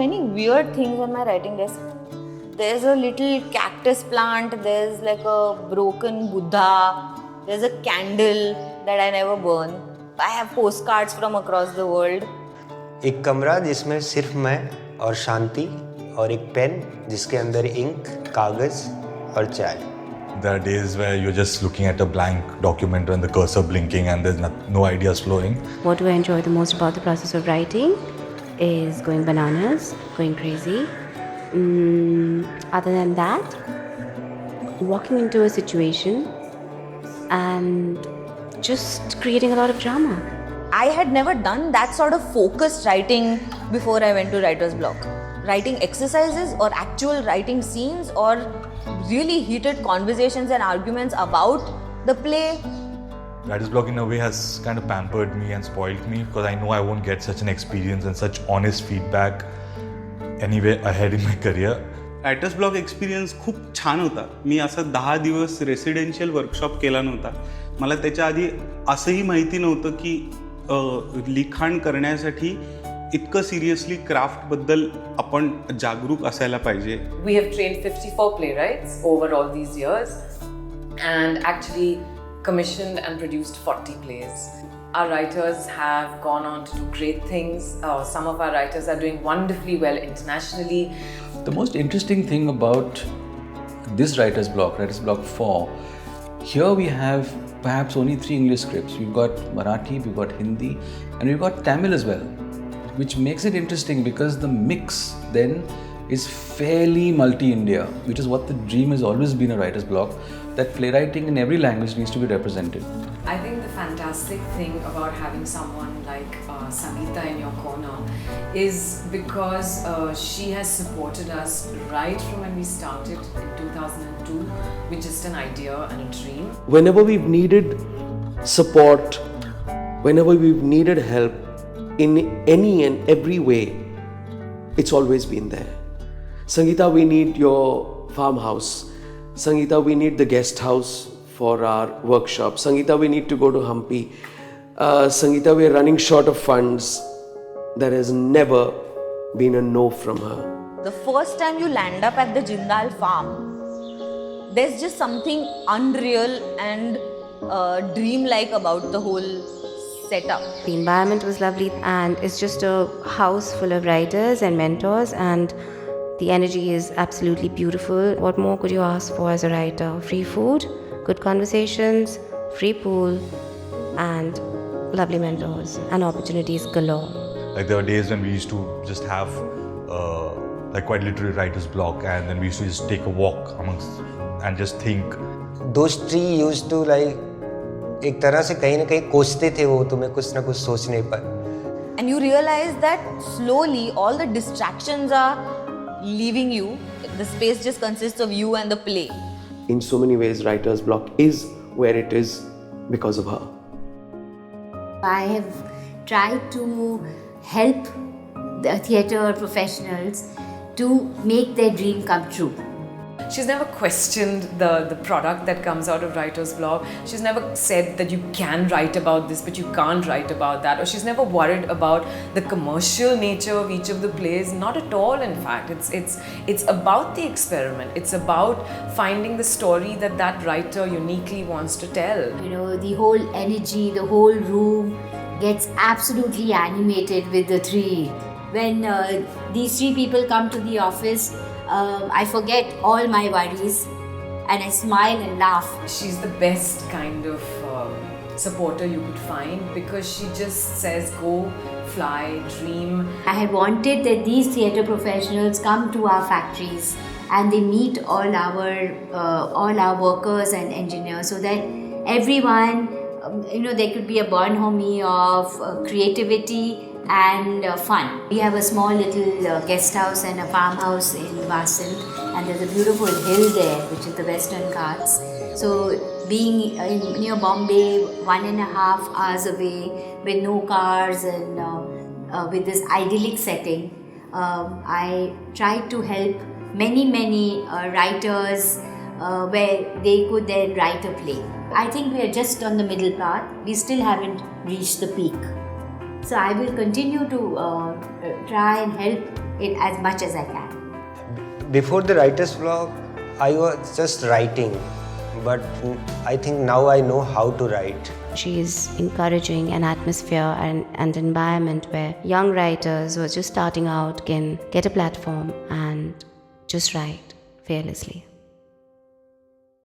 many weird things on my writing desk. There's a little cactus plant, there's like a broken Buddha, there's a candle that I never burn. I have postcards from across the world. एक कमरा जिसमें सिर्फ मैं और शांति और एक pen जिसके अंदर इंक, कागज और चाय. There are days where you're just looking at a blank document and the cursor blinking and there's no ideas flowing. What do I enjoy the most about the process of writing is going bananas, going crazy. Other than that, walking into a situation and just creating a lot of drama. I had never done that sort of focused writing before I went to writer's block. Writing exercises or actual writing scenes or really heated conversations and arguments about the play. Writer's Block in a way has kind of pampered me and spoiled me because I know I won't get such an experience and such honest feedback anywhere ahead in my career. Writers block experience खूप छान होता. मी असं 10 दिवस residential workshop केला नव्हता. मला त्याच्या आधी असंही माहिती नव्हतं की लिखाण करण्यासाठी इतकं सिरियसली क्राफ्टबद्दल आपण जागरूक असायला पाहिजे. We have trained 54 playwrights over all these years and actually commissioned and produced 40 plays. Our writers have gone on to do great things. Some of our writers are doing wonderfully well internationally. The most interesting thing about this Writer's Block 4, here we have perhaps only 3 English scripts. We've got Marathi, we've got Hindi, and we've got Tamil as well, which makes it interesting because the mix then is fairly multi-India, which is what the dream has always been a writer's block, that playwriting in every language needs to be represented. I think the fantastic thing about having someone like Sangeeta in your corner is because she has supported us right from when we started in 2002 with just an idea and a dream. Whenever we've needed support, whenever we've needed help in any and every way, it's always been there. Sangeeta, we need your farmhouse. Sangeeta, we need the guest house for our workshop. Sangeeta, we need to go to Hampi. Sangeeta, we're running short of funds. There has never been a no from her. The first time you land up at the Jindal farm, there's just something unreal and dreamlike about the whole setup. The environment was lovely and it's just a house full of writers and mentors and the energy is absolutely beautiful. What more could you ask for as a writer? Free food, good conversations, free pool and lovely mentors and opportunities galore. Like there were days when we used to just have like quite literally writer's block and then we used to just take a walk amongst and just think. Those three used to like एक तरह से कहीं ना कहीं कोसते थे वो तुम्हें कुछ ना कुछ सोचने पर. And you realize that slowly all the distractions are leaving you. The space just consists of you and the play. In so many ways, Writer's Block is where it is because of her. I have tried to help the theatre professionals to make their dream come true. She's never questioned the product that comes out of writer's block. She's never said that you can write about this but you can't write about that, or she's never worried about the commercial nature of each of the plays. Not at all, in fact. It's about the experiment. It's about finding the story that writer uniquely wants to tell. You know, the whole energy, the whole room gets absolutely animated with the three. When these three people come to the office, I forget all my worries and I smile and laugh. She's the best kind of supporter you could find because she just says go, fly, dream. I had wanted that these theatre professionals come to our factories and they meet all our workers and engineers so that everyone, there could be a bonhomie of creativity and fun. We have a small little guest house and a farmhouse in Vasan, and there's a beautiful hill there which is the Western Ghats. So being near Bombay, 1.5 hours away with no cars and with this idyllic setting, I tried to help many writers where they could then write a play. I think we are just on the middle path. We still haven't reached the peak. So I will continue to try and help it as much as I can. Before the writer's block, I was just writing, but I think now I know how to write. She is encouraging an atmosphere and environment where young writers who are just starting out can get a platform and just write fearlessly.